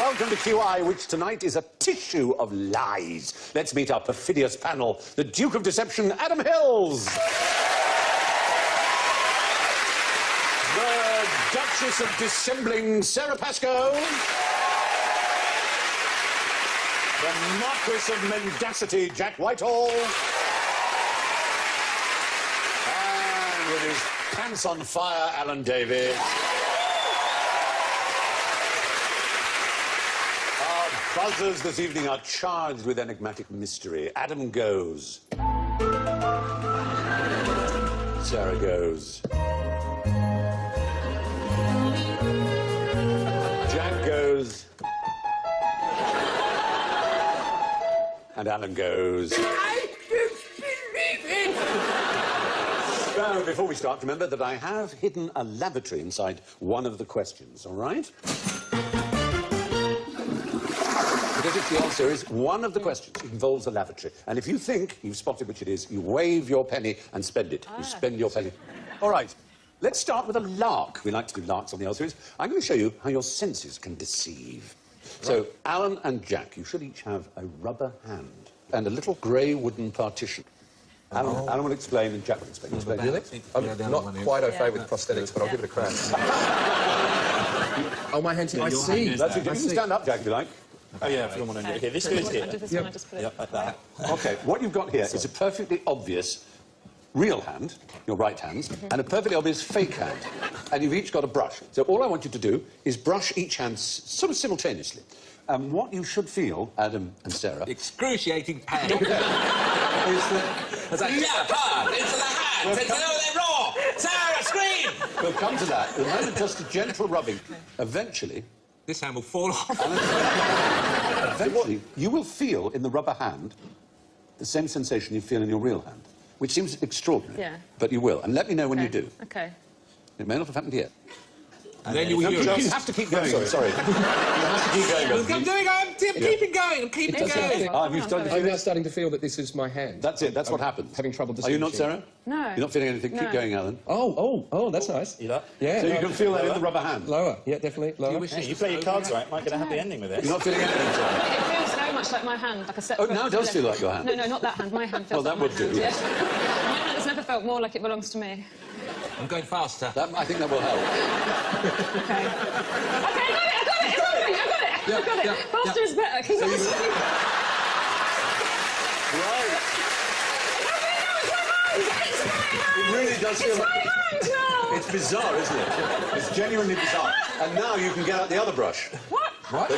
welcome to QI, which tonight is a tissue of lies. Let's meet our perfidious panel, the Duke of Deception, Adam Hills. The Duchess of Dissembling, Sarah Pascoe. The Marquis of Mendacity, Jack Whitehall. And with his pants on fire, Alan Davies. Our buzzers this evening are charged with enigmatic mystery. Adam goes. Sarah goes. Jack goes. And Alan goes. I don't believe it! So, before we start, remember that I have hidden a lavatory inside one of the questions, all right? Because it's the answer is one of the questions involves a lavatory. And if you think you've spotted which it is, you wave your penny and spend it. You spend your penny. All right, let's start with a lark. We like to do larks on the answer is. I'm going to show you how your senses can deceive. So, Alan and Jack, you should each have a rubber hand and a little grey wooden partition. Alan will explain and Jack will explain. Really? I'm not quite au fait with prosthetics, but I'll give it a crack. Oh, my hand's here. I see. That's it. You can stand up, Jack, if you like. Oh, yeah, if you want to do it. Okay, this goes here. Yep, like that. OK, what you've got here is a perfectly obvious real hand, your right hand, and a perfectly obvious fake hand. And you've each got a brush. So all I want you to do is brush each hand sort of simultaneously. And what you should feel, Adam and Sarah... Excruciating pain. is that... It's like, hard into the hands, it's they're raw! Sarah, scream! We'll come to that. At the moment, just a gentle rubbing. Eventually... This hand will fall off. Eventually, you will feel in the rubber hand the same sensation you feel in your real hand, which seems extraordinary. Yeah. But you will. And let me know when you do. OK. It may not have happened yet. And then you have to keep going. Sorry. You have to keep going. I'm keeping going. I'm keeping going. I'm now starting to feel that this is my hand. That's it. That's what happens. Having trouble Are you not, Sarah? No. You're not feeling anything? No. Keep going, Alan. Oh, that's nice. You like? Yeah. So you can feel that in the rubber hand? Lower. Yeah, definitely. Lower. You play your cards right, might get a happy ending with this. You're not feeling anything, Sarah? It feels very much like my hand, like a separate... Oh, now it does feel like your hand. No, not that hand. My hand feels Well, that like would my hand. do, yes. My hand has never felt more like it belongs to me. I'm going faster. I think that will help. OK. OK, I got it! I've got it! Faster is better. Keep on. Right. It really does feel like... It's my hand now! It's bizarre, isn't it? It's genuinely bizarre. And now you can get out the other brush. What? What?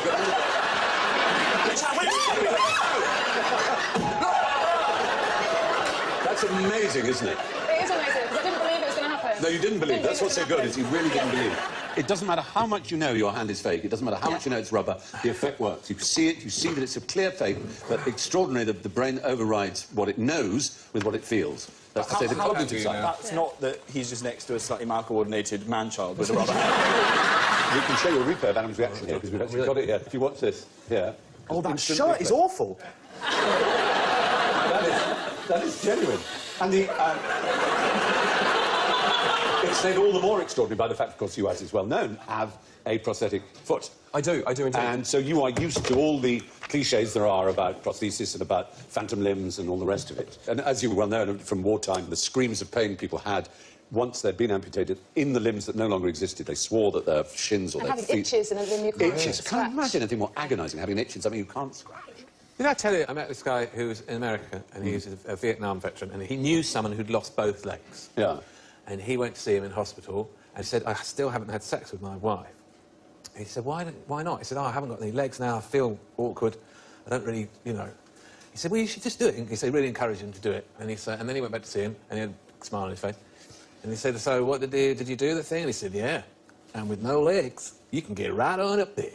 That's amazing, isn't it? It is amazing, because I didn't believe it was going to happen. No, you didn't believe. That's what's so good, is you really didn't believe. It doesn't matter how much you know your hand is fake. It doesn't matter how much you know it's rubber. The effect works. You see it, you see that it's a clear fake, but extraordinary that the brain overrides what it knows with what it feels. That's to say, the cognitive side. That's not that he's just next to a slightly malcoordinated man-child with a rubber hand. We can show you a replay of Adam's reaction here, because we've actually got it here. If you watch this, here. Oh, that shot is awful. That is genuine. And the... it's made all the more extraordinary by the fact, of course, you, as is well known, have a prosthetic foot. I do indeed. And so you are used to all the cliches there are about prosthesis and about phantom limbs and all the rest of it. And as you well know from wartime, the screams of pain people had once they'd been amputated in the limbs that no longer existed. They swore that their shins or their feet... having itches and then you can't Itches. Can you imagine anything more agonising, having an itch in something you can't scratch? Did I tell you, I met this guy who was in America, and he was a Vietnam veteran, and he knew someone who'd lost both legs. Yeah. And he went to see him in hospital and said, I still haven't had sex with my wife. And he said, why not? He said, I haven't got any legs now, I feel awkward, I don't really, you know. He said, well, you should just do it. He said, really encouraged him to do it. And then he went back to see him, and he had a smile on his face. And he said, so what did you do the thing? And he said, yeah. And with no legs, you can get right on up there.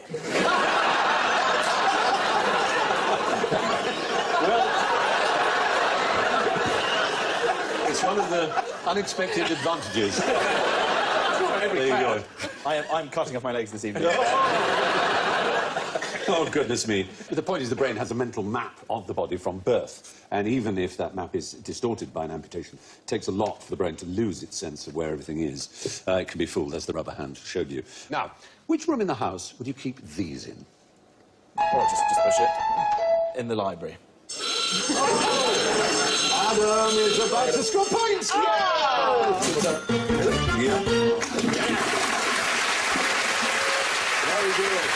It's one of the unexpected advantages. There you go. I'm cutting off my legs this evening. Oh, goodness me. But the point is the brain has a mental map of the body from birth, and even if that map is distorted by an amputation, it takes a lot for the brain to lose its sense of where everything is. It can be fooled, as the rubber hand showed you. Now, which room in the house would you keep these in? Or just push it. In the library. Adam is about to score points! Yeah! Yeah. Very good.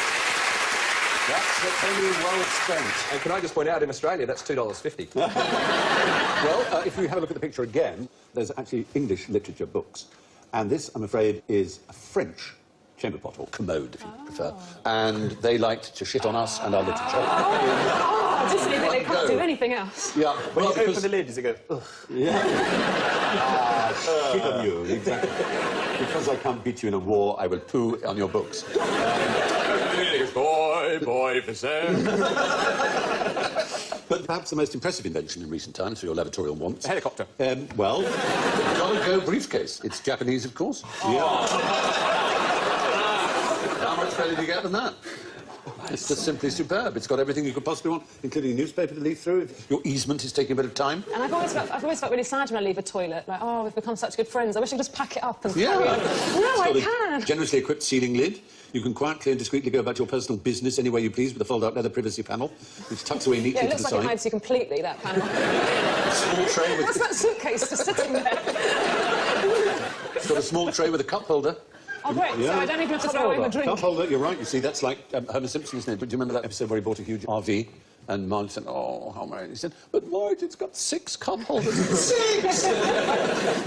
That's a penny well spent. And can I just point out, in Australia, that's $2.50. Well, if you have a look at the picture again, there's actually English literature books. And this, I'm afraid, is a French chamber pot, or commode, if you prefer. And they liked to shit on us and our literature. Oh, just leave it. They can't do anything else. Yeah, When you because- open the lid, does it go, ugh? Yeah. Shit on you, exactly. Because I can't beat you in a war, I will poo on your books. Boy, for sale. But perhaps the most impressive invention in recent times for your lavatorial wants... A helicopter. Well, Jolly Go briefcase. It's Japanese, of course. Yeah. How much better do you get than that? It's just simply superb. It's got everything you could possibly want, including a newspaper to leaf through. Your easement is taking a bit of time. And I've always felt really sad when I leave a toilet. Like, oh, we've become such good friends. I wish I could just pack it up and carry on. No, It's I got a can. generously equipped ceiling lid. You can quietly and discreetly go about your personal business any way you please with a fold-out leather privacy panel, which tucks away neatly Yeah, it to looks the like it side. hides you completely, that panel. A small tray with... What's that suitcase just sitting there? It's got a small tray with a cup holder. Oh, great. So I don't even have to throw away my drink. Cup holder, you're right. You see, that's like Homer Simpson, isn't it? But do you remember that episode where he bought a huge RV? And Marge said, oh, how many? He said, but Marge, it's got 6 cup holders. 6!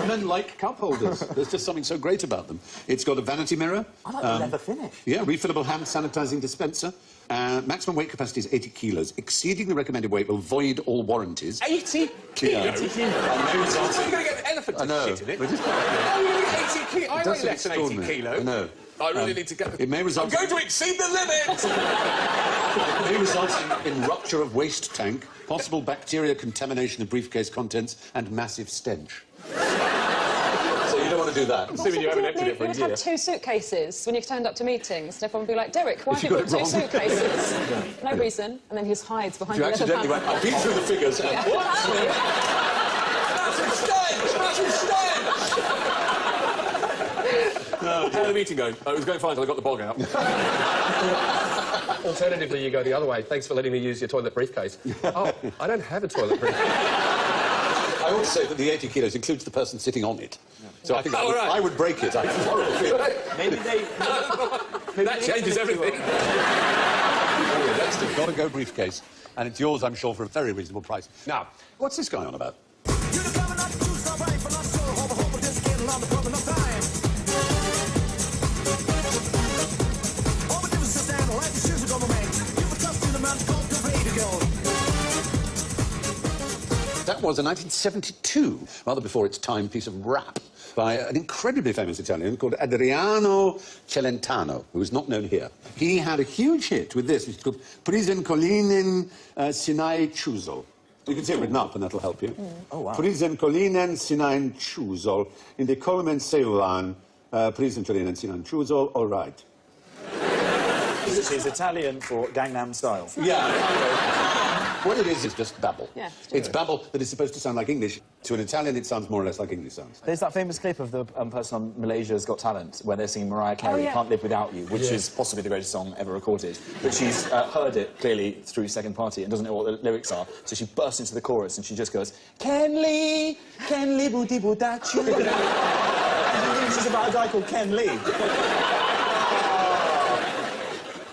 Men like cup holders. There's just something so great about them. It's got a vanity mirror. I like the leather finish. Yeah, refillable hand sanitising dispenser. Maximum weight capacity is 80 kilos. Exceeding the recommended weight will void all warranties. 80 Yeah. kilos? You're going to get an elephant to shit in it? But it's- Oh, you're going to get 80 kilos? I does weigh look less than 80 extraordinary. kilos. I know. I really need to go. It may result I'm going to exceed the limit! It may result in rupture of waste tank, possible bacteria contamination of briefcase contents, and massive stench. So you don't want to do that. Assuming you haven't emptied it for a You'd year. have 2 suitcases when you turned up to meetings. And everyone would be like, Derek, why have you you got got 2 it wrong. suitcases? No reason. And then he just hides behind You the leather accidentally panel. went, I peeked through the figures and what? Massive stench! Massive stench! How did the meeting go? Oh, it was going fine until I got the bog out. Alternatively, you go the other way. Thanks for letting me use your toilet briefcase. Oh, I don't have a toilet briefcase. I ought to say that the 80 kilos includes the person sitting on it. So I think Oh, right. I would break it. I have a horrible feeling. Maybe they... That changes everything. That's the Gotta Go briefcase. And it's yours, I'm sure, for a very reasonable price. Now, what's this guy on about? That was a 1972, rather before its time, piece of rap by an incredibly famous Italian called Adriano Celentano, who is not known here. He had a huge hit with this, which is called Prisen Collinen Sinai Chusol. You can see it written up, and that'll help you. Oh, wow. Prisen Collinen Sinai Chusol, in the Colmen Seulan, Prisen Collinen Sinai Chusol, all right. Which is Italian for Gangnam Style. Yeah. What it is just babble. Yeah, It's babble that is supposed to sound like English. To an Italian, it sounds more or less like English sounds. There's that famous clip of the person on Malaysia's Got Talent where they're singing Mariah Carey, yeah. Can't Live Without You, which is possibly the greatest song ever recorded. But she's heard it clearly through Second Party and doesn't know what the lyrics are, so she bursts into the chorus and she just goes, Ken Lee Booty Bootachu. This is about a guy called Ken Lee.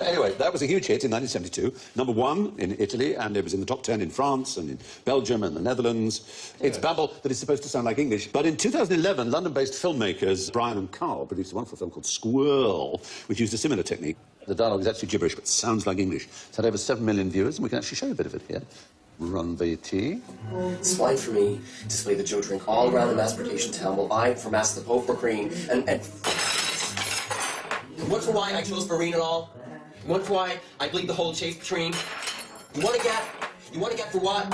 Anyway, that was a huge hit in 1972. Number 1 in Italy, and it was in the top 10 in France and in Belgium and the Netherlands. It's babble that is supposed to sound like English. But in 2011, London-based filmmakers Brian and Carl produced a wonderful film called Squirrel, which used a similar technique. The dialogue is actually gibberish, but sounds like English. It's had over 7 million viewers, and we can actually show you a bit of it here. Run VT. It's fine for me to display the Joe drink all around the masturbation town while I, for Master the Pope for Green, and... What for why I chose Farinol? What for why I bleed the whole chase Patrine? You wanna get for what?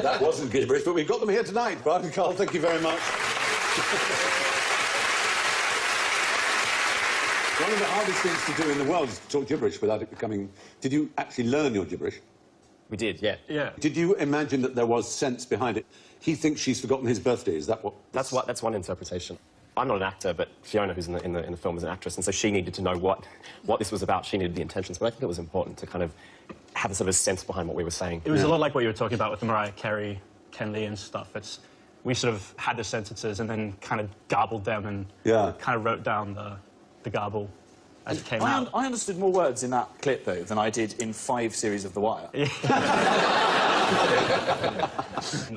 That wasn't gibberish, but we've got them here tonight. Brian and Carl, thank you very much. One of the hardest things to do in the world is to talk gibberish without it becoming... Did you actually learn your gibberish? We did, yeah. Yeah. Did you imagine that there was sense behind it? He thinks she's forgotten his birthday. Is that what? That's one interpretation. I'm not an actor, but Fiona, who's in the film, is an actress, and so she needed to know what this was about. She needed the intentions, but I think it was important to kind of have a sort of sense behind what we were saying. It was a lot like what you were talking about with the Mariah Carey, Ken Lee and stuff. We sort of had the sentences and then kind of garbled them and kind of wrote down the garble as it came out. I understood more words in that clip, though, than I did in 5 series of The Wire.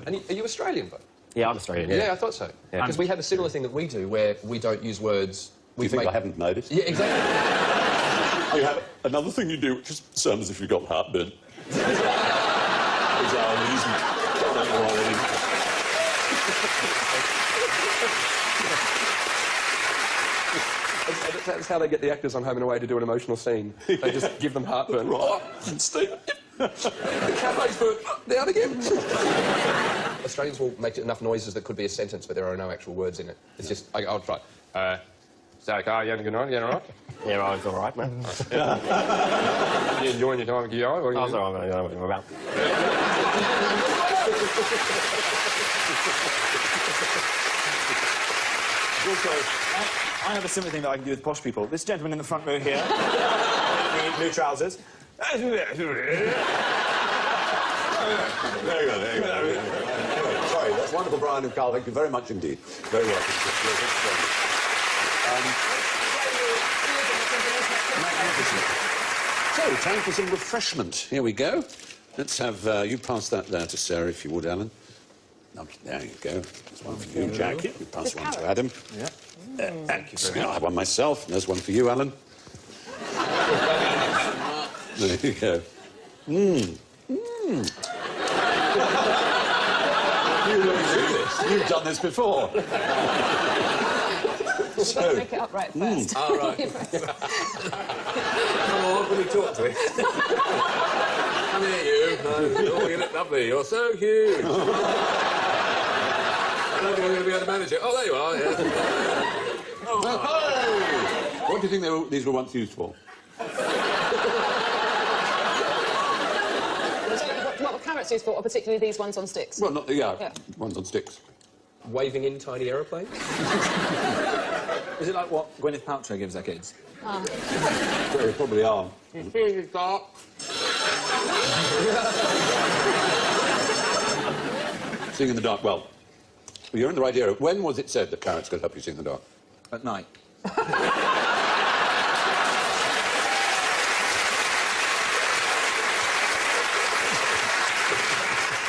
And are you Australian, but? Yeah, I'm Australian, Yeah, I thought so. Yeah. Because we have a similar thing that we do where we don't use words. Do you think I haven't noticed? Yeah, exactly. You have another thing you do, which is sounds as if you've got heartburn. That's how they get the actors on Home and Away to do an emotional scene. They just give them heartburn. The cafe's foot, down again. Australians will make enough noises that could be a sentence, but there are no actual words in it. It's just, I'll try. So, you having a good night? You all right? Yeah, I was all right, man. You enjoying your time with Guillaume? I was all right, I know what you're about. Also, I have a similar thing that I can do with posh people. This gentleman in the front row here, blue trousers. There you go. Sorry, that's wonderful, Brian and Carl. Thank you very much indeed. Very welcome. So, time for some refreshment. Here we go. Let's have you pass that there to Sarah, if you would, Alan. There you go. There's one for you, Jack. You pass one to Adam. Yeah. Thank you very much. I'll have one myself. And there's one for you, Alan. There you go. You've done this before. So, Make it up right first. All right. Come on, let me talk to it. Come here, you. Oh, you look lovely. You're so cute. I don't think I'm going to be able to manage it. Oh, there you are, yeah. hey! What do you think these were once used for? What were carrots used for, or particularly these ones on sticks? Well, not ones on sticks. Waving in tiny aeroplanes? Is it like what Gwyneth Paltrow gives her kids? They probably are. Seeing in the dark. Well, you're in the right area. When was it said that carrots could help you see in the dark? At night.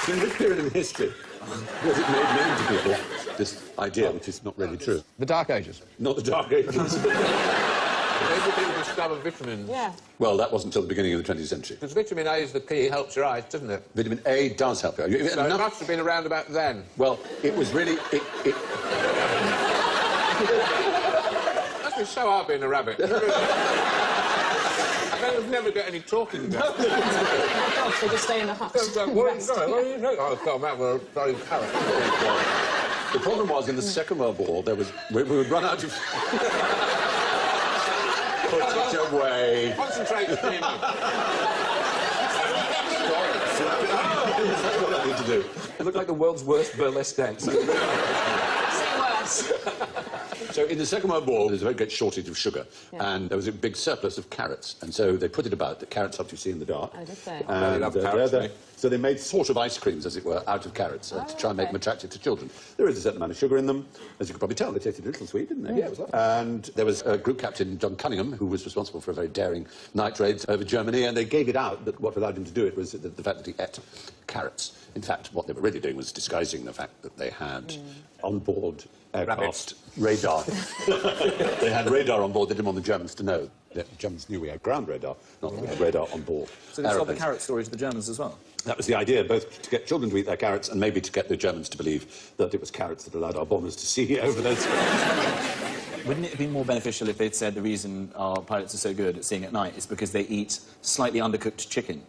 In this period in history, was it made known to people, this idea, which is not really true? The Dark Ages. Not the Dark Ages. Everybody discovered vitamins. Yeah. Well, that wasn't until the beginning of the 20th century. Because vitamin A is the key, helps your eyes, doesn't it? Vitamin A does help you. So it must have been around about then. Well, it was really... It must be so hard being a rabbit. I would never get any talking done. Oh, so just stay in the hut. What are you doing? Oh, come out with a bloody carrot. The problem was, in the Second World War, we would run out of... Put it away. Concentrate, Stephen. That's what I need to do. It looked like the world's worst burlesque dance. So in the Second World War, there was a very great shortage of sugar, and there was a big surplus of carrots, and so they put it about that carrots helped you see in the dark. I did say. And, really love carrots, so they made sort of ice creams, as it were, out of carrots to try and make them attractive to children. There is a certain amount of sugar in them. As you could probably tell, they tasted a little sweet, didn't they? Yeah, it was lovely. And there was a group captain, John Cunningham, who was responsible for a very daring night raid over Germany, and they gave it out that what allowed him to do it was the fact that he ate carrots. In fact, what they were really doing was disguising the fact that they had on board aircraft radar. They had radar on board. They didn't want the Germans to know. The Germans knew we had ground radar, not that we had radar on board. So they sold the aeroplanes. carrot story to the Germans as well? That was the idea, both to get children to eat their carrots and maybe to get the Germans to believe that it was carrots that allowed our bombers to see over those... Wouldn't it have been more beneficial if they'd said the reason our pilots are so good at seeing at night is because they eat slightly undercooked chicken?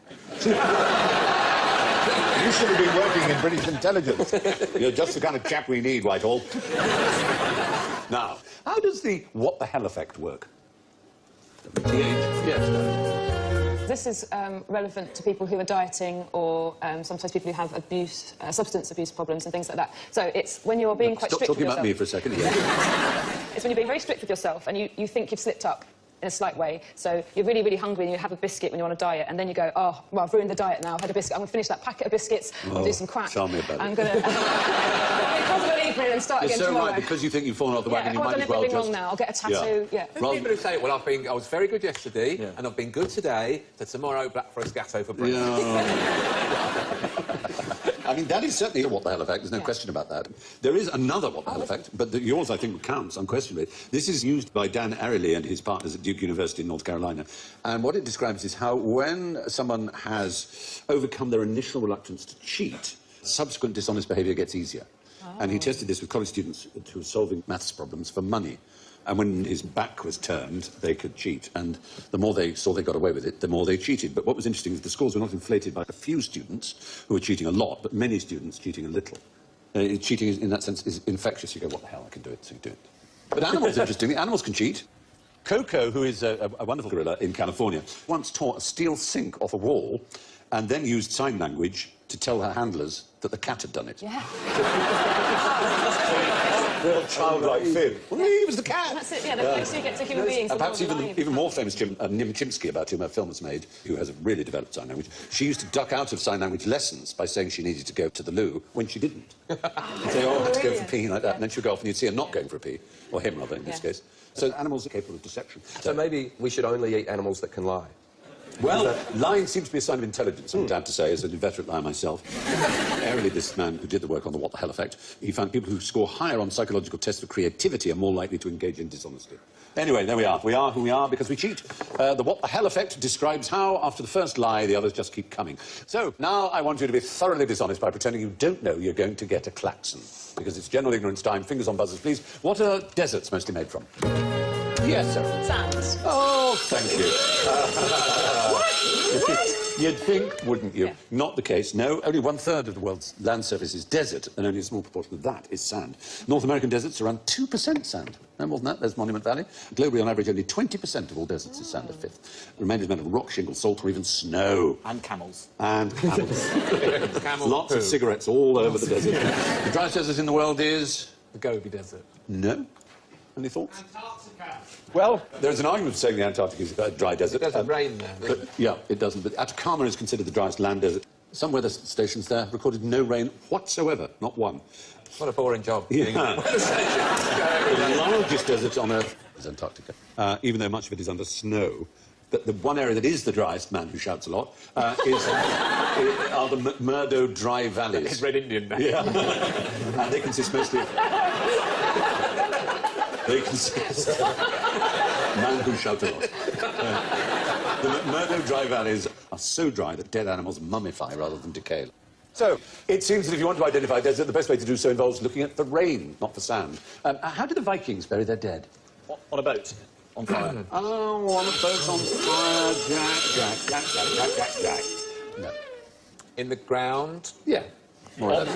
You should have been working in British intelligence. You're just the kind of chap we need, Whitehall. Now, how does the what the hell effect work? WTH? Yes. This is relevant to people who are dieting or sometimes people who have abuse, substance abuse problems and things like that. So it's when you're being quite Stop strict with talking yourself. about me for a second. Yeah. It's when you're being very strict with yourself and you think you've slipped up in a slight way. So you're really, really hungry and you have a biscuit when you're on a diet and then you go, oh, well, I've ruined the diet now. I've had a biscuit. I'm going to finish that packet of biscuits and do some crack. Tell me about it. I'm going to cross the evening and start You're again so tomorrow. right, because you think you've fallen off the wagon, you I've might done as well everything just... wrong now. I'll get a tattoo. Yeah. There's people who say, well, I was very good yesterday, and I've been good today, so tomorrow Black Forest Gatto for breakfast. I mean, that is certainly a what the hell effect, there's no question about that. There is another what the hell effect, but yours, I think, counts, unquestionably. This is used by Dan Ariely and his partners at Duke University in North Carolina. And what it describes is how when someone has overcome their initial reluctance to cheat, subsequent dishonest behaviour gets easier. And he tested this with college students who were solving maths problems for money. And when his back was turned, they could cheat. And the more they saw they got away with it, the more they cheated. But what was interesting is the scores were not inflated by a few students who were cheating a lot, but many students cheating a little. Cheating, in that sense, is infectious. You go, what the hell, I can do it, so you do it. But animals, interestingly, animals can cheat. Coco, who is a wonderful gorilla in California, once tore a steel sink off a wall and then used sign language to tell her handlers that the cat had done it. Yeah. Real childlike fib. Well, he was the cat. That's it, yeah, the closer you get to human beings, the Perhaps more alive. even more famous Nim Chimpsky, about whom a film was made, who has a really developed sign language. She used to duck out of sign language lessons by saying she needed to go to the loo when she didn't. She'd say, oh, I had to go for a pee, like that, and then she'd go off and you'd see her not going for a pee. Or him, rather, in this case. So animals are capable of deception. So maybe we should only eat animals that can lie. Well, lying seems to be a sign of intelligence, I'm glad to say, as an inveterate liar myself. Ariely, this man who did the work on the what the hell effect, he found people who score higher on psychological tests for creativity are more likely to engage in dishonesty. Anyway, there we are. We are who we are because we cheat. The what the hell effect describes how, after the first lie, the others just keep coming. So, now I want you to be thoroughly dishonest by pretending you don't know you're going to get a klaxon. Because it's general ignorance time. Fingers on buzzers, please. What are deserts mostly made from? Yes, sir. Sand. Oh, thank you. You'd think, wouldn't you? Yeah. Not the case. No, only 1/3 of the world's land surface is desert, and only a small proportion of that is sand. North American deserts are around 2% sand. No more than that, there's Monument Valley. Globally, on average, only 20% of all deserts is sand, a fifth. The remainder is made of rock, shingle, salt, or even snow. And camels. And camels. Camel Lots poo. of cigarettes all over the desert. The driest desert in the world is... The Gobi Desert. No? Any thoughts? Antarctica. Well, there's an argument for saying the Antarctic is a dry desert. It doesn't rain there. But, yeah, it doesn't. But Atacama is considered the driest land desert. Some weather stations there recorded no rain whatsoever, not one. What a boring job. Yeah. The largest desert on Earth is Antarctica, even though much of it is under snow. But the one area that is the driest, man who shouts a lot, are the McMurdo Dry Valleys. It's Red Indian now. Yeah. And they consist mostly of... They consist... Man who shouts a lot. The McMurdo Dry Valleys are so dry that dead animals mummify rather than decay. So, it seems that if you want to identify a desert, the best way to do so involves looking at the rain, not the sand. How did the Vikings bury their dead? On a boat. On fire. Oh, on a boat on fire, Jack. No. In the ground. Yeah, more or less.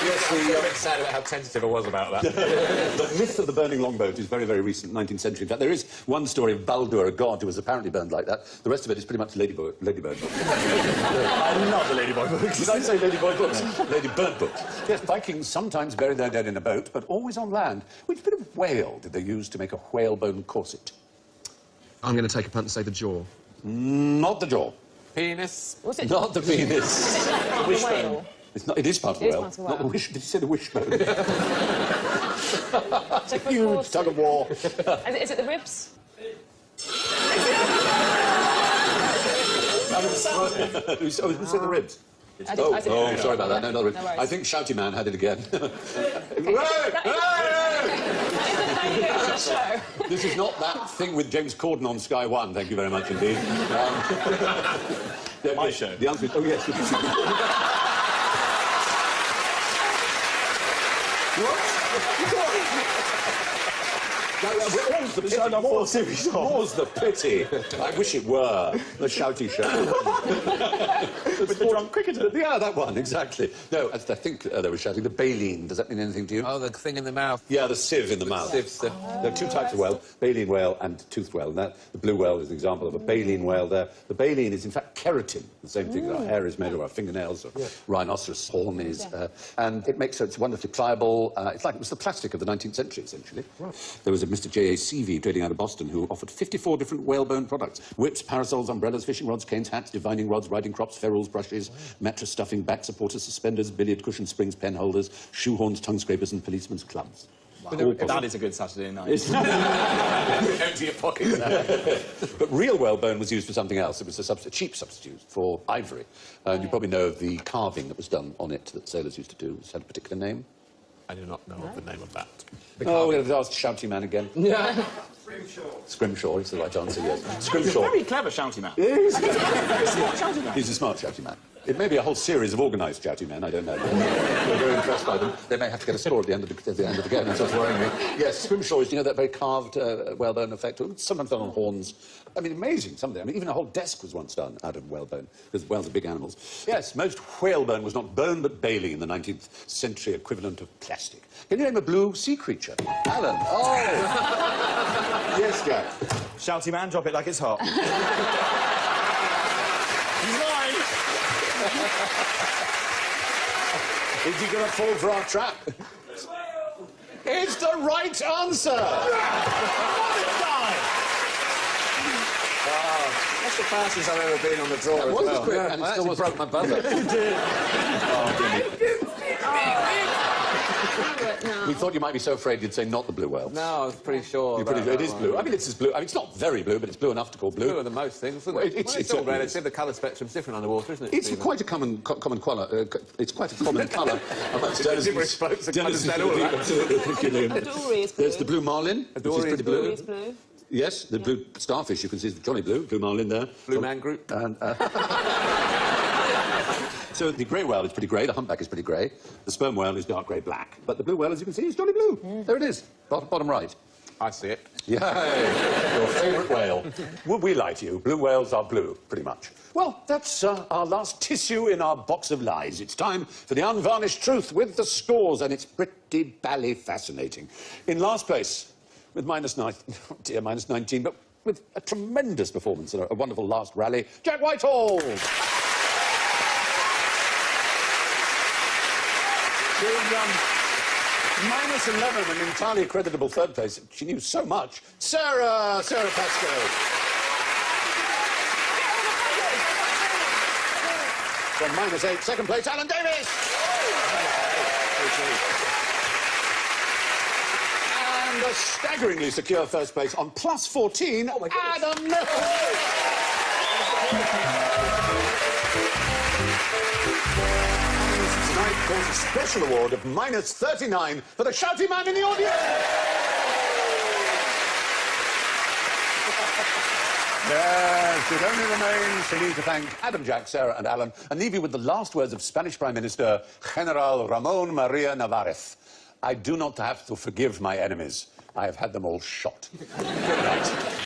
Yes, I'm a bit sad about how tentative I was about that. The myth of the burning longboat is very, very recent, 19th century. In fact, there is one story of Baldur, a god who was apparently burned like that. The rest of it is pretty much Ladybird books. I love the Ladyboy books. Did I say Ladyboy books? Ladybird books. Yes, Vikings sometimes buried their dead in a boat, but always on land. Which bit of whale did they use to make a whalebone corset? I'm going to take a punt and say the jaw. Not the jaw. Penis. Was it? Not the penis. Is it not part of the whale? It's not, it is part of the It is whale. part of the Not the whale. wish. Did you say the wishbone? So for Huge course- tug of war. Is it the ribs? Who said the ribs? I did. Sorry about that. No, not the ribs. No worries. I think Shouty Man had it again. Show. This is not that thing with James Corden on Sky One. Thank you very much indeed. My show. The answer is, oh yes. More's the pity. More's the pity. I wish it were. The shouty show. With the drunk cricketer. Yeah, that one, exactly. No, I think they were shouting the baleen. Does that mean anything to you? Oh, the thing in the mouth. Yeah, the sieve in the mouth. There are two types of whale, baleen whale and toothed whale. And the blue whale is an example of a baleen whale there. The baleen is, in fact, keratin, the same thing that our hair is made of, our fingernails, or rhinoceros horn is. And it makes it wonderfully pliable. It's like it was the plastic of the 19th century, essentially. Right. There was a Mr. J.A. Seavey trading out of Boston who offered 54 different whalebone products. Whips, parasols, umbrellas, fishing rods, canes, hats, divining rods, riding crops, ferrules, brushes, mattress stuffing, back supporters, suspenders, billiard cushions, springs, pen holders, shoe horns, tongue scrapers and policemen's clubs. Wow. That is a good Saturday night. Empty your pockets. But real whalebone was used for something else. It was a cheap substitute for ivory. And you probably know of the carving that was done on it that sailors used to do. It had a particular name. I do not know the name of that. Oh, we're going to ask Shouty Man again. Yeah. Scrimshaw is the right answer, yes. Scrimshaw. Very clever shouty man. He's a smart shouty man. It may be a whole series of organised shouty men, I don't know. We're very impressed by them. They may have to get a score at the end of the game, that's what's worrying me. Yes, scrimshaw is, you know, that very carved whalebone effect, sometimes done on horns. I mean, amazing, something. I mean, even a whole desk was once done out of whalebone, because whales are big animals. Yes, most whalebone was not bone, but baleen in the 19th century equivalent of plastic. Can you name a blue sea creature? Alan. Oh! Yes, Jack. Shouty man, drop it like it's hot. He's mine! Is he going to fall for our trap? It's the right answer! That's the fastest I've ever been on the draw as well. Quick, and it still wasn't broke my buzzer. We thought you might be so afraid you'd say not the blue whale. No, I was pretty sure. You're pretty sure it is blue. I mean, it's as blue. I mean, it's not very blue, but it's blue enough to call blue. Bluer than most things, isn't Well, it? it's all certainly relative. is. The colour spectrum's different underwater, isn't it? It's Stephen? quite a common colour. It's quite a common colour amongst Gibberish folks that understand all of that. Absolutely. Thank you, Liam. Adori is blue. There's the blue marlin, which is pretty blue. Adori is blue. Yes, the blue starfish you can see is jolly blue. Blue marlin there. Blue Man Group. And, so the grey whale is pretty grey, the humpback is pretty grey, the sperm whale is dark grey-black, but the blue whale, as you can see, is jolly blue. There it is, bottom right. I see it. Yay! Your favourite whale. Would we lie to you? Blue whales are blue, pretty much. Well, that's our last tissue in our box of lies. It's time for the unvarnished truth with the scores, and it's pretty bally fascinating. In last place, with minus 19, but with a tremendous performance and a wonderful last rally, Jack Whitehall! With minus 11, an entirely creditable third place. She knew so much. Sarah Pascoe. From minus 8, second place, Alan Davis. And a staggeringly secure first place on plus 14, Adam Nichols. Tonight calls a special award of minus 39 for the shouty man in the audience. Yes, it only remains for me to thank Adam, Jack, Sarah and Alan and leave you with the last words of Spanish Prime Minister General Ramon Maria Navarrete. I do not have to forgive my enemies. I have had them all shot. Good night.